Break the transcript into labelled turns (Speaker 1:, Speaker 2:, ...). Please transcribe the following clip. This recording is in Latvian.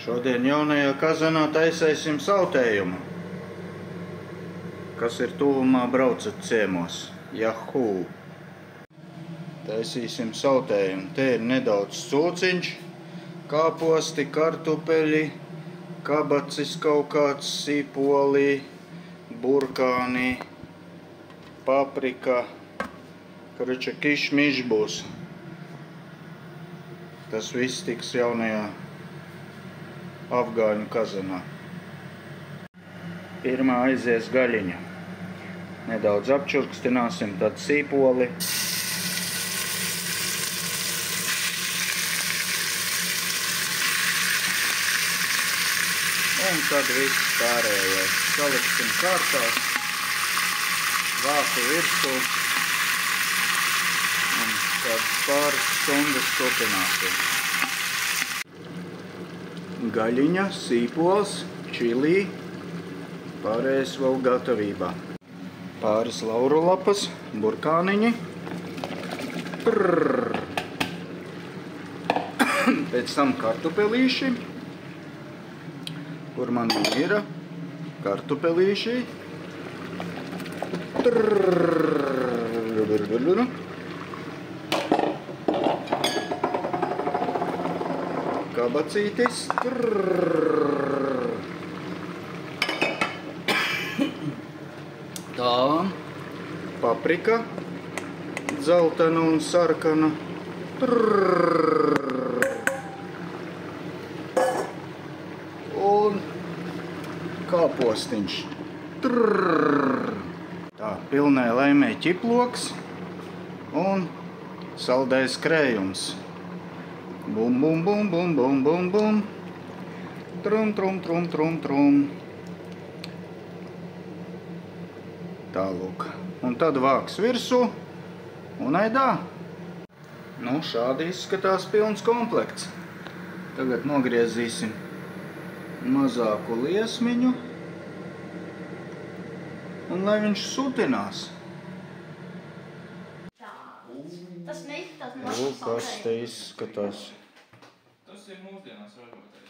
Speaker 1: Šodien jaunajā kazanā taisēsim sautējumu, kas ir tuvumā braucat ciemos. Jahū! Taisīsim sautējumu. Te ir nedaudz cūciņš, kāposti, kartupeļi, kabacis kaut kāds, sīpoli, burkāni, paprika. Karuča kišmiš būs. Tas viss tiks jaunajā afgāņu kazanā. Pirmā aizies gaļiņa. Nedaudz apčurkstināsim, tad sīpoli. Un tad viss pārējais. Saliksim kārtās, vāku virsū. Un tad pāris stundas turpināsim. Gaļiņa, sīpols, čilī, pārējais vēl gatavībā. Pāris lauru lapas, burkāniņi. Pēc tam kartupelīši. Kur man ir kartupelīši. Kabacītis. Tā. Paprika. Dzeltena un sarkana. Un kāpostiņš. Tā, pilnai laimē ķiploks un saldais krējums. Bum, bum, bum, bum, bum, bum, bum. Trum, trum, trum, trum, trum. Tālūk. Un tad vāks virsū un aidā. Nu, šādi izskatās pilns komplekts. Tagad nogriezīsim mazāku liesmiņu. Un lai viņš sutinās.
Speaker 2: Tas neizskatās
Speaker 1: Lūk, kas te izskatās.
Speaker 3: Tas ir mūsdienās ražotais.